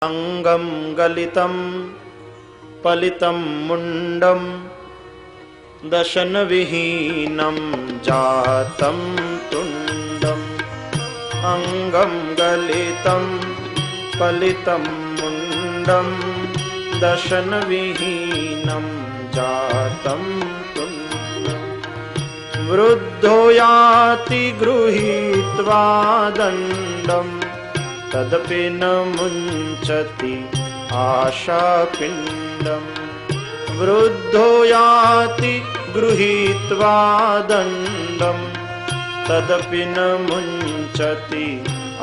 अंगम गलितं पलितं मुंडम दशन विहीनं जातं तुंडम। अंगम गलितं पलितं मुंडम दशन विहीनं जातं तुंडम। वृद्धो याति गृहीत्वा दंडम तदपि न मुंचति आशापिंडम। वृद्धो याति गृहीत्वा दंडम तदपि न मुंचति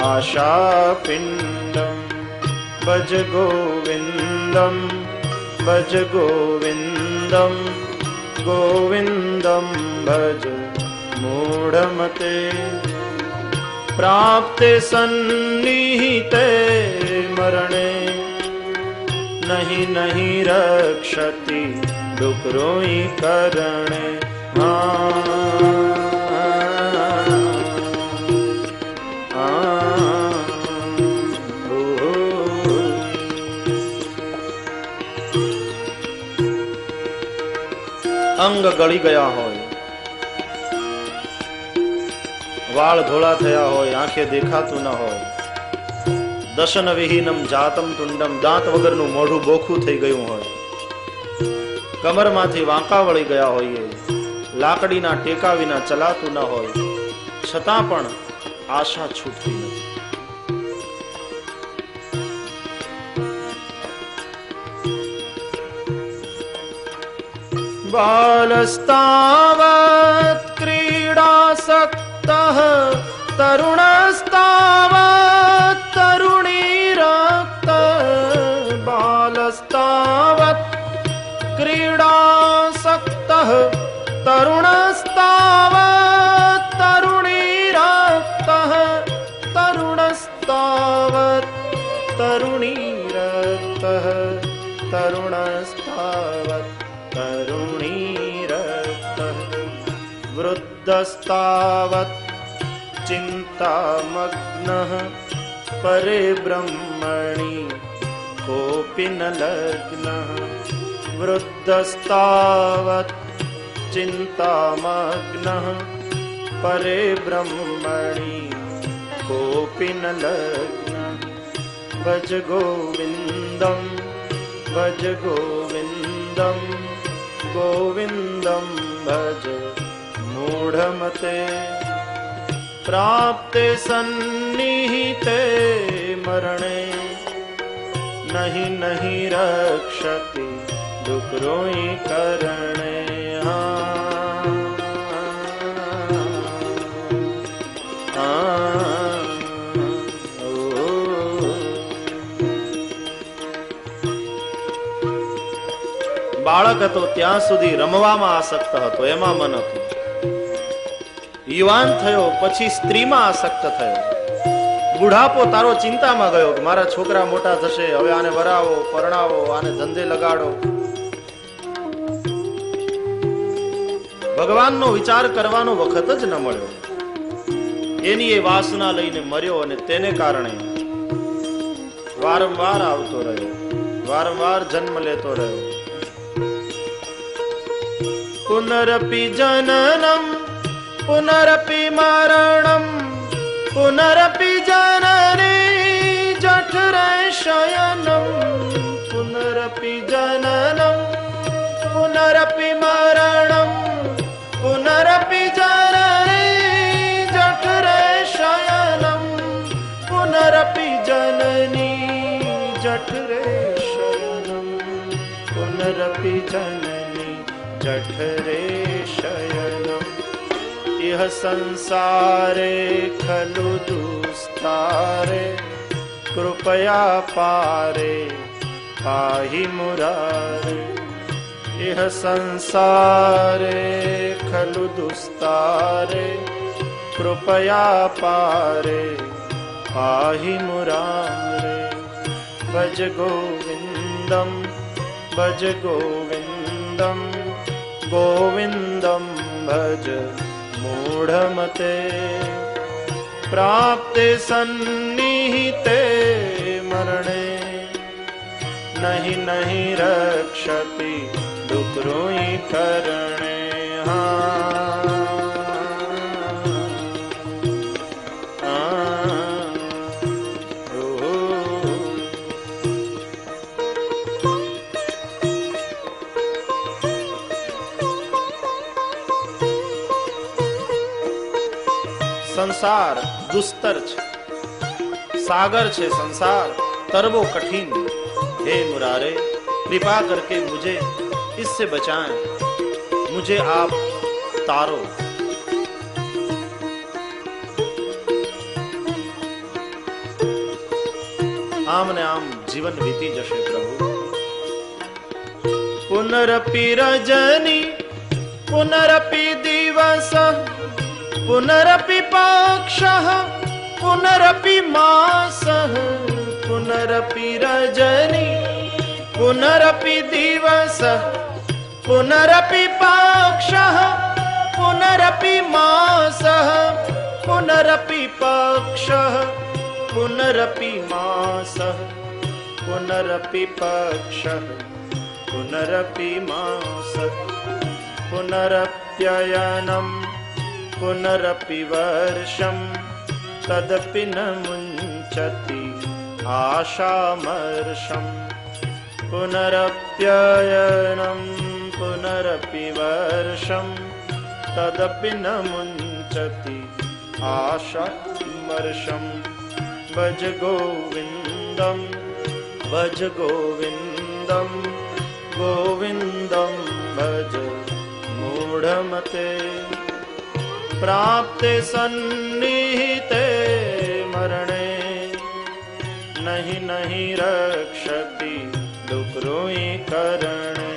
आशापिंडम। भज गोविंदम भज गोविंदम गोविंदम भज मूढ़मते। प्राप्ते सन्निहिते मरणे नहीं नहीं रक्षति डुकरोई करणे। अंग गળી ગયા હોય, વાળ ધોળા થયા હોય, આંખે દેખાતું ન હોય, દશન વિહીનમ જાતમ તુંડમ દાંત વગરનું મોઢું બોખું થઈ ગયું હોય, કમરમાંથી વાંકા વળી ગયા હોઈએ, લાકડીના ટેકા વિના ચલાતું ન હોય, છતાં પણ આશા છૂટતી નથી. बालस्तावत् क्रीडासक्तः तरुणस्तावत् तरुणीरक्तः। बालस्तावत् क्रीडासक्तः तरुणस्तावत् तरुणीरक्तः। तरुणस्तावत् तरुणीरक्तः तरुणस्तावत् तरुणीरक्तः। वृद्धस्तावत् चिन्तामग्नः परे ब्रह्मणि कोऽपि न लग्नः। वृद्धस्तावत् चिन्तामग्नः परे ब्रह्मणि कोऽपि न लग्नः। भज गोविन्दं भज गोविन्दं गोविंदम भज मूढ़मते। प्राप्ते सन्निहिते मरणे नहीं नहीं रक्षति डुकरोई करणे। બાળક હતો ત્યાં સુધી રમવામાં આસક્ત હતો, એમાં મન હતું. યુવાન થયો પછી સ્ત્રીમાં આસક્ત થયો. બુઢાપો તારો ચિંતામાં ગયો કે મારા છોકરા મોટા થશે, હવે આને વરાવો, પરણાવો, આને ધંધે લગાડો. ભગવાનનો વિચાર કરવાનો વખત જ ન મળ્યો. એની એ વાસના લઈને મર્યો અને તેને કારણે વારંવાર આવતો રહ્યો, વારંવાર જન્મ લેતો રહ્યો. पुनरपि जननम पुनरपि मरणम पुनरपि जननी जठरे शयनम। पुनरपि जननम पुनरपि मरणम पुनरपि जननी जठरे शयनम। पुनरपि जननी जठरे शयनम पुनरपि जननी जठरे शयनम। इह संसारे खलु दुस्तारे कृपया पारे पाहि मुरारे। इह संसारे खलु दुस्तारे कृपया पारे पाहि मुरारे। भज गोविंदम भज गोविंदम गोविंदम भज मूढ़मते। प्राप्ते सन्निहिते मरणे नहीं नहीं रक्षति डुकरुई करणे। संसार दुस्तर छे, सागर छे संसार, तरबो कठिन। हे मुरारे, कृपा करके मुझे इससे बचाएं, मुझे आप तारो। आम ने आम जीवन वीती जशे प्रभु। पुनरपि रजनी पुनरपि दिवस पुनरपि पक्षः पुनरपि मासः पुनरपि रजनी पुनरपि दिवसः पुनरपि पक्षः पुनरपि मासः पुनरपि पक्षः पुनरपि मासः पुनरपि पक्षः पुनरपि मासः पुनरप्ययनम् पुनरपि वर्षं तदपि न मुञ्चति आशामर्षम्। पुनरप्ययनं पुनरपि वर्षं तदपि न मुञ्चति आशामर्षम्। भज गोविन्दं भज गोविन्दं गोविन्दं भज मूढमते। प्राप्ते सन्निहिते मरणे नहीं नहीं रक्षति डुकरुई करणे।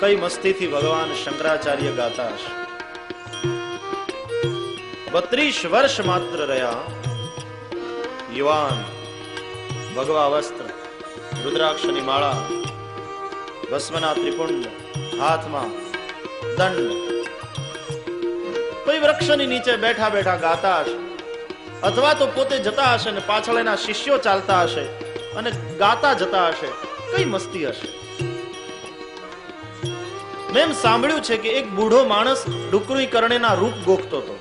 कई मस्ती थी भगवान शंकराचार्य गाता हशे। 32 वर्ष मात्र रहा युवान, भगवा वस्त्र, रुद्राक्षनी माळा, भस्मना त्रिपुंड, हाथ में दंड, कोई वृक्षनी नीचे बैठा बैठा गाता हशे, अथवा तो पोते जता हशे ने पाछळ एना शिष्यो चालता हशे अने गाता जता हशे। कई मस्ती हशे। मैं एम सांभळ्युं छे कि एक बूढ़ो माणस डुकरुई करणेना रूप गोखतो तो।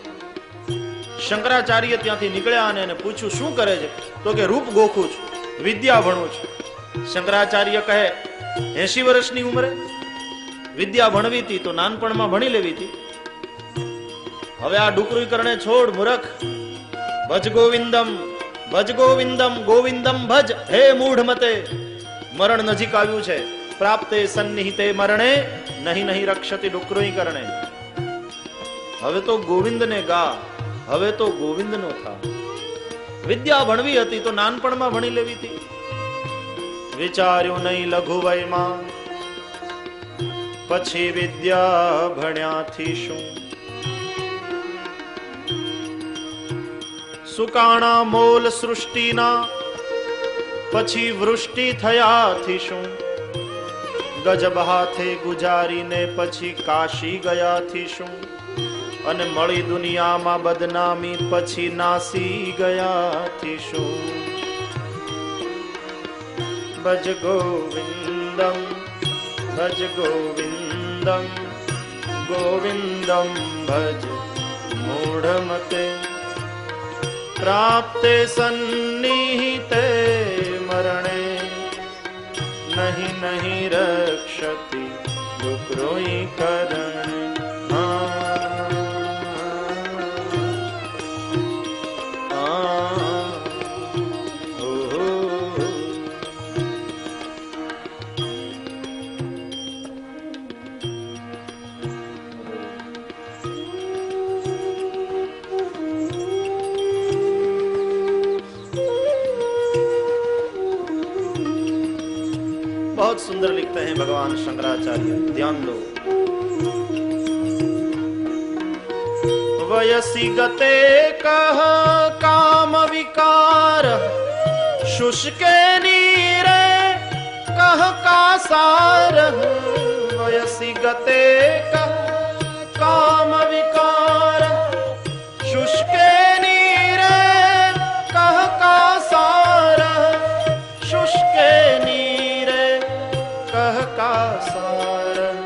शंकराचार्य ત્યાંથી નીકળ્યા અને એને પૂછ્યું શું કરે છે? તો કે રૂપ ગોખું છું, વિદ્યા ભણું છું। શંકરાચાર્ય કહે 80 વર્ષની ઉંમરે વિદ્યા ભણવી હતી તો નાનપણમાં ભણી લેવી હતી। હવે આ ડુકરુઈ કરણે છોડ મૂર્ખ। ભજ ગોવિંદમ ગોવિંદમ ભજ હે મૂઢમતે। મરણ નજીક આવ્યું છે। પ્રાપ્તે સન્નિહિતે મરણે નહીં નહીં રક્ષતિ ડુકરુઈ કરણે। હવે તો ગોવિંદને ગા, હવે તો ગોવિંદનો થા। વિદ્યા ભણવી હતી તો નાનપણમાં ભણી લેવી હતી। વિચાર્યું નહીં લઘુ વયમાં, પછી વિદ્યા ભણ્યાથી શું? સુકાણા મોલ સૃષ્ટિના, પછી વૃષ્ટિ થયાથી શું? ગજબ હાથે ગુજારીને પછી કાશી ગયાથી શું? અને મળી દુનિયામાં બદનામી પછી નાસી ગયાથી શું? ભજ ગોવિંદમ ગોવિંદમ ભજ મૂઢમતે। પ્રાપ્તે સન્નિહિતે મરણે નહીં નહીં રક્ષતિ ડુકરુઈ કરણે। बहुत सुंदर लिखते हैं भगवान शंकराचार्य, ध्यान दो। वयसी गते कह काम विकार, शुष्के नीरे कह का सारः वयसि गते कः काम विकार शुष्के नीरे कः का सारः शुष्के नीरे कः का सारः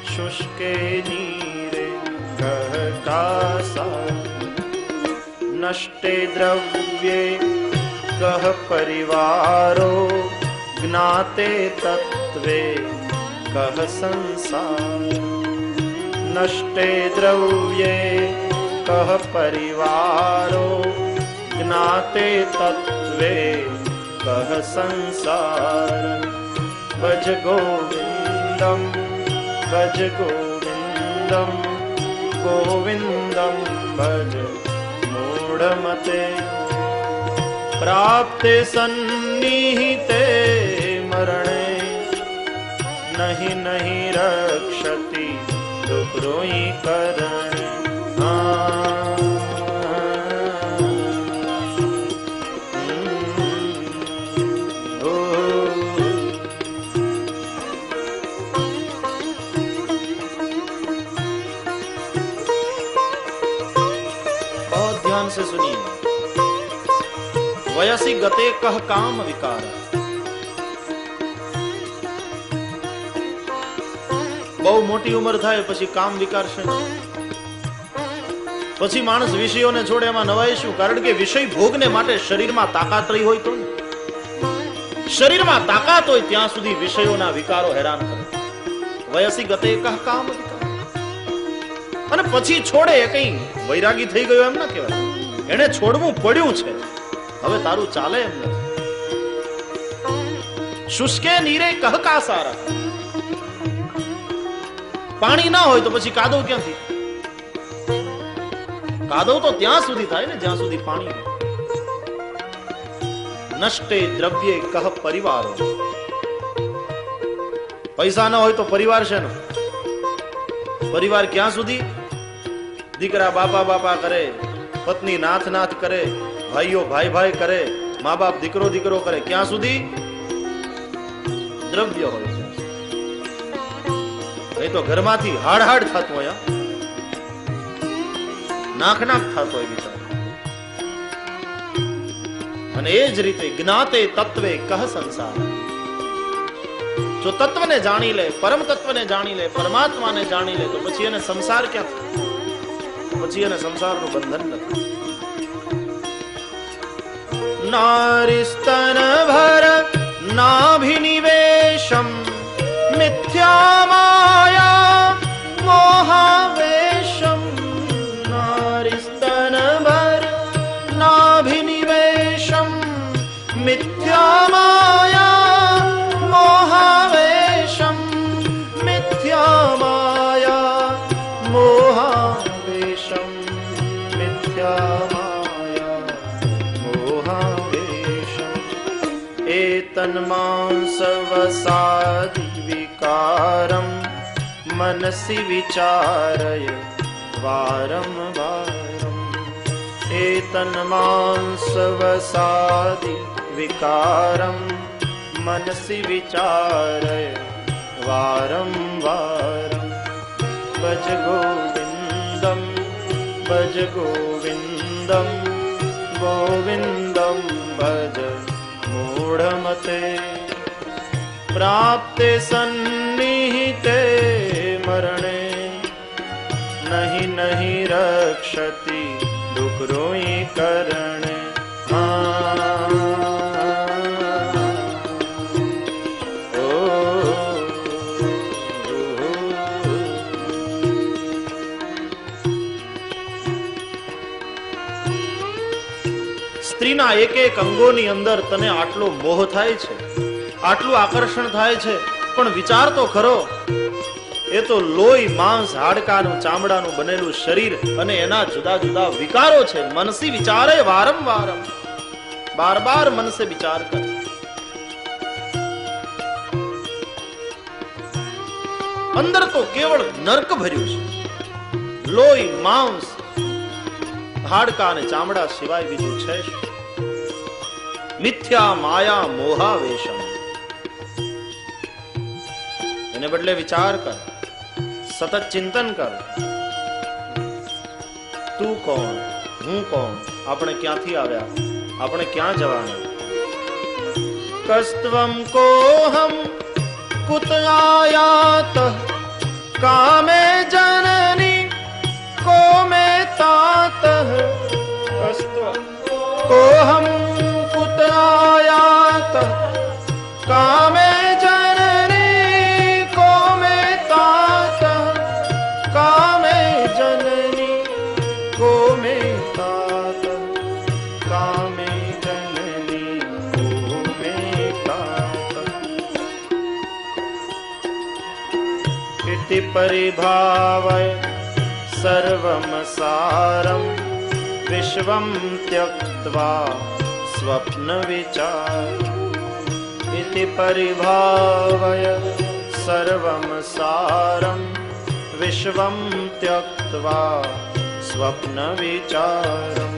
शुष्के नीरे कः का सारः नष्टे द्रव्ये कः परिवारो ज्ञाते तत्वे कः संसार नष्टे द्रव्ये कः परिवारो ज्ञाते तत्वे कः संसार भज गोविंदम गोविंदम भज मूढ़मते प्राप्ते सन्निहिते मरणे नहीं नहीं रक्षति दुखरोई करण बहुत ध्यान से सुनिए। वयसि गते कह काम विकार બહુ મોટી ઉંમર થાય પછી કામ વિકાર છે પછી માણસ વિષયોને છોડે એમાં નવાઈ શું કારણ કે વિષય ભોગને માટે શરીરમાં તાકાત રહી હોય તો શરીરમાં તાકાત હોય ત્યાં સુધી વિષયોના વિકારો હેરાન કરે વયસી ગતે કહ કામ વિકાર અને પછી છોડે એ કઈ વૈરાગી થઈ ગયો એમ ના કહેવાય એને છોડવું પડ્યું છે હવે તારું ચાલે એમ નથી શુષ્કે નીરે કહ કા સારા પાણી ના હોય તો પછી કાદવ ક્યાંથી કાદવ તો ત્યાં સુધી થાય ને જ્યાં સુધી પાણી નષ્ટે દ્રવ્ય કહ પરિવારો પૈસા ના હોય તો પરિવાર છે ને પરિવાર ક્યાં સુધી દીકરા બાપા બાપા કરે પત્ની નાથ નાથ કરે ભાઈઓ ભાઈ ભાઈ કરે મા બાપ દીકરો દીકરો કરે ક્યાં સુધી દ્રવ્ય હોય એ તો ઘરમાંથી હાડ હાડ થતું હોય નાક નાક થતું હોય બિચારો અને એ જ રીતે જ્ઞાતે તત્વે કહ સંસાર જો તત્વને જાણી લે પરમ તત્વને જાણી લે પરમાત્માને જાણી લે તો પછી એને સંસાર ક્યાં થાય પછી એને સંસારનું બંધન નથી નારીસ્તન ભર નાભિનિવેશમ મિથ્યા માયા મોહાવેશમ નારીસ્તન ભર નાભિનિવેશમ મિથ્યા માયા મોહાવેશમ મિથ્યા માયા મોહાવેશમ મિથ્યા માયા મોહાવેશમ એતન્માંસવસાદિ વિકારમ मनसि विचारय वारं वारम् एतन्मांसवसादि विकारं मनसि विचारय वारं वारम् भज गोविन्दं गोविन्दं भज मूढमते प्राप्ते सन्निहिते मरणे नहीं नहीं रक्षति दुखरोई करणे સ્ત્રીના એક એક અંગોની અંદર તને આટલો મોહ થાય છે આટલું આકર્ષણ થાય છે પણ વિચાર તો ખરો એ તો લોહી માંસ હાડકાનું ચામડાનું બનેલું શરીર અને એના જુદા જુદા વિકારો છે મનસી વિચારે વારંવાર બાર બાર મન સે વિચાર કર અંદર તો કેવળ નર્ક ભર્યું છે લોહી માંસ હાડકા અને ચામડા સિવાય બીજું છે મિથ્યા માયા મોહાવેશમ એને બદલે વિચાર કર, સતત ચિંતન કર. તું કોણ, હું કોણ, આપણે ક્યાંથી આવ્યા, આપણે ક્યાં જવાના? કસ્ત્વમ કોહમ કુત આયાત કામે જનની કો મે तात. કસ્ત્વમ કોહમ કુત આયાત કામે જનની કો મે तात. કામે જનની કો મે तात. કામે જનની કો મે तात. इति परिभावय सर्वं सारं विश्वं त्यक्त्वा स्वप्न विचार. इति परिभावय सर्वं सारं विश्वं त्यक्त्वा स्वप्न विचारं.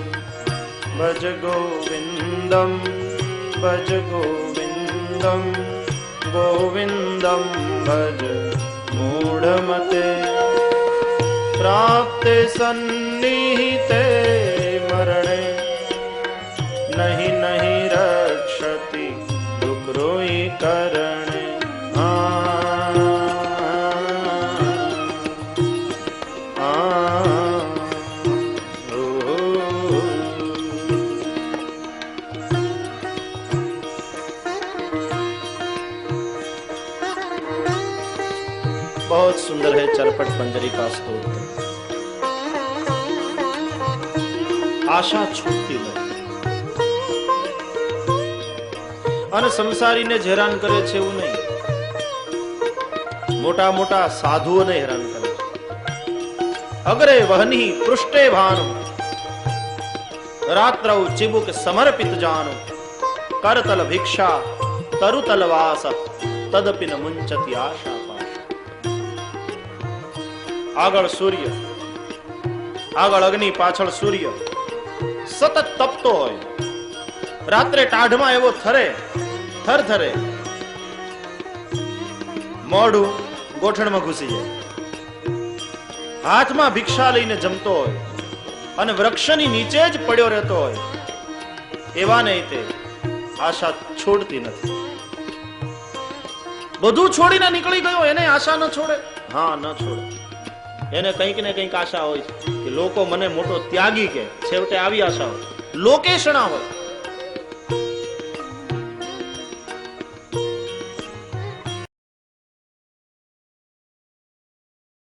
भज गोविन्दं भज गोविन्दं गोविन्दं भज मूढ़मते. प्राप्ते सन्निहिते मरणे नहीं नहीं रक्षति दुक्रोई करणे. बहुत सुंदर है चरपट पंजरी का स्तोत्र. આશા છૂટતી નથી અને સંસારીને જ હેરાન કરે છે એવું નહીં, મોટા મોટા સાધુઓને હેરાન કરે છે. અગ્રે વહની પૃષ્ઠે ભાનુ રાત્રૌ ચિબુક સમર્પિત જાનુ. કરતલ ભિક્ષા તરુતલ વાસ તદપિ ન મુંચતી આશા પાશ. આગળ સૂર્ય, આગળ અગ્નિ, પાછળ સૂર્ય સતત તપતો હોય. રાત્રે ટાઢમાં એવો થરથરે મોઢું ગોઠણમાં ઘૂસી જાય. હાથમાં ભિક્ષા લઈને જમતો હોય અને વૃક્ષની નીચે જ પડ્યો રહેતો હોય. એવાને તે આશા છોડતી નથી. બધું છોડીને નીકળી ગયો એને આશા ન છોડે? હા, ન છોડે. એને કંઈક ને કંઈક આશા હોય છે કે લોકો મને મોટો ત્યાગી કે. છેવટે આવી આશા હોય, લોકેશણા હોય.